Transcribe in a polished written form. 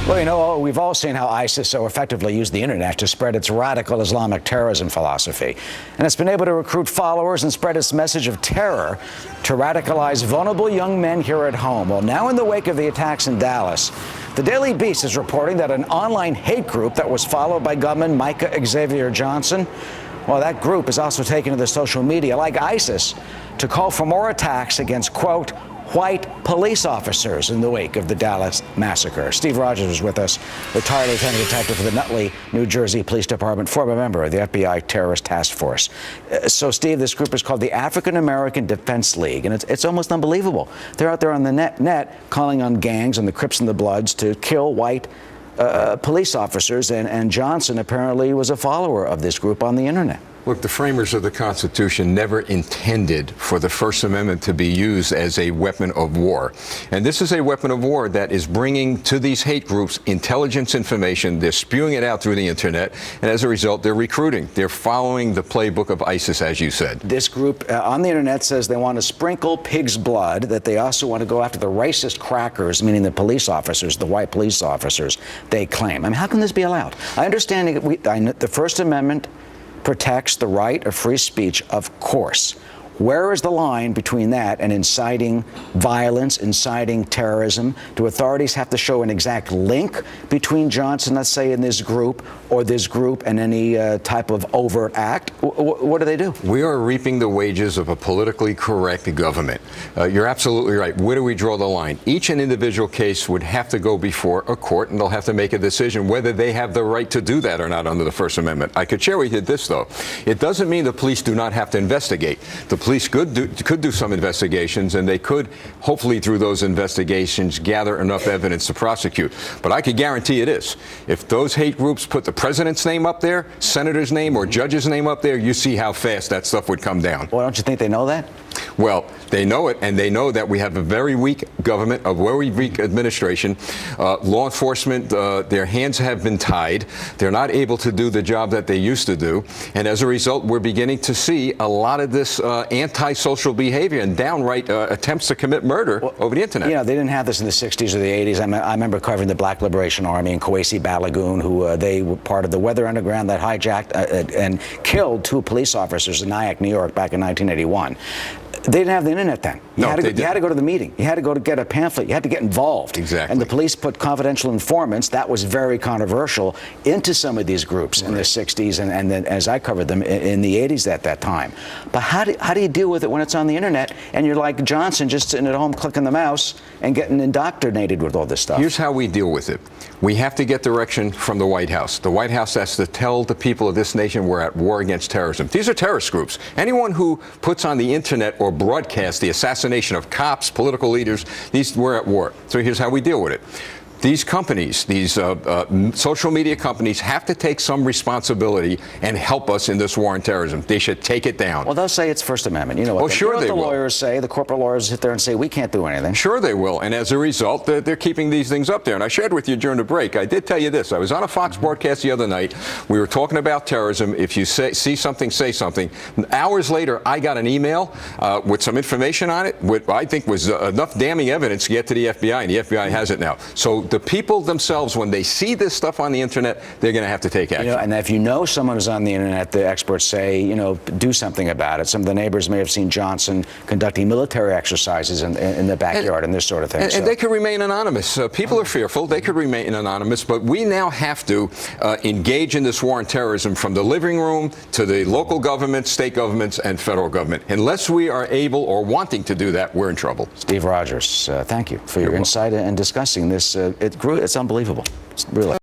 Well, you know, we've all seen how ISIS so effectively used the internet to spread its radical Islamic terrorism philosophy. And it's been able to recruit followers and spread its message of terror to radicalize vulnerable young men here at home. Well, now in the wake of the attacks in Dallas, the Daily Beast is reporting that an online hate group that was followed by gunman Micah Xavier Johnson, well, that group is also taken to the social media, like ISIS, to call for more attacks against, quote, white police officers in the wake of the Dallas massacre. Steve Rogers is with us, retired lieutenant detective for the Nutley, New Jersey Police Department, former member of the FBI Terrorist Task Force. So, Steve, this group is called the African American Defense League, and it's almost unbelievable. They're out there on the net calling on gangs and the Crips and the Bloods to kill white police officers, and Johnson apparently was a follower of this group on the internet. Look, the framers of the Constitution never intended for the First Amendment to be used as a weapon of war. And this is a weapon of war that is bringing to these hate groups intelligence information. They're spewing it out through the internet. And as a result, they're recruiting. They're following the playbook of ISIS, as you said. This group on the internet says they want to sprinkle pig's blood, that they also want to go after the racist crackers, meaning the police officers, the white police officers, they claim. I mean, how can this be allowed? I understand the First Amendment protects the right of free speech, of course. Where is the line between that and inciting violence, inciting terrorism? Do authorities have to show an exact link between Johnson, let's say, and this group, or this group and any type of overt act? What do they do? We are reaping the wages of a politically correct government. You're absolutely right. Where do we draw the line? Each and individual case would have to go before a court, and they'll have to make a decision whether they have the right to do that or not under the First Amendment. I could share with you this, though. It doesn't mean the police do not have to investigate. The police could do some investigations, and they could, hopefully through those investigations, gather enough evidence to prosecute. But I could guarantee you this. If those hate groups put the president's name up there, senator's name, or judge's name up there, you see how fast that stuff would come down. Well, don't you think they know that? Well, they know it, and they know that we have a very weak government, a very weak administration. Law enforcement, their hands have been tied. They're not able to do the job that they used to do. And as a result, we're beginning to see a lot of this anti-social behavior and downright attempts to commit murder over the internet. You know, they didn't have this in the 60s or the 80s. I remember covering the Black Liberation Army and Kwesi Balagoon, who they were part of the Weather Underground that hijacked and killed 2 police officers in Nyack, New York, back in 1981. They didn't have the internet then. You had to go to the meeting. You had to go to get a pamphlet. You had to get involved. Exactly. And the police put confidential informants, that was very controversial, into some of these groups in the 60s and then, as I covered them, in the 80s at that time. But how do you deal with it when it's on the internet and you're like Johnson, just sitting at home clicking the mouse and getting indoctrinated with all this stuff? Here's how we deal with it. We have to get direction from the White House. The White House has to tell the people of this nation we're at war against terrorism. These are terrorist groups. Anyone who puts on the internet or broadcast the assassination of cops, political leaders, we're at war. So here's how we deal with it. These companies, these social media companies, have to take some responsibility and help us in this war on terrorism. They should take it down. Well, they'll say it's First Amendment. You know what? Oh, sure they will. The lawyers say, the corporate lawyers sit there and say, we can't do anything. Sure they will. And as a result, they're keeping these things up there. And I shared with you during the break, I did tell you this. I was on a Fox broadcast the other night. We were talking about terrorism. If you see something, say something. Hours later, I got an email with some information on it, what I think was enough damning evidence to get to the FBI, and the FBI has it now. So the people themselves, when they see this stuff on the internet, they're going to have to take action. You know, and if you know someone who's on the internet, the experts say, you know, do something about it. Some of the neighbors may have seen Johnson conducting military exercises in the backyard and this sort of thing. And they could remain anonymous. People are fearful. They could remain anonymous. But we now have to engage in this war on terrorism from the living room to the local government, state governments, and federal government. Unless we are able or wanting to do that, we're in trouble. Steve Rogers, thank you for your insight and discussing this. It's unbelievable. It's really.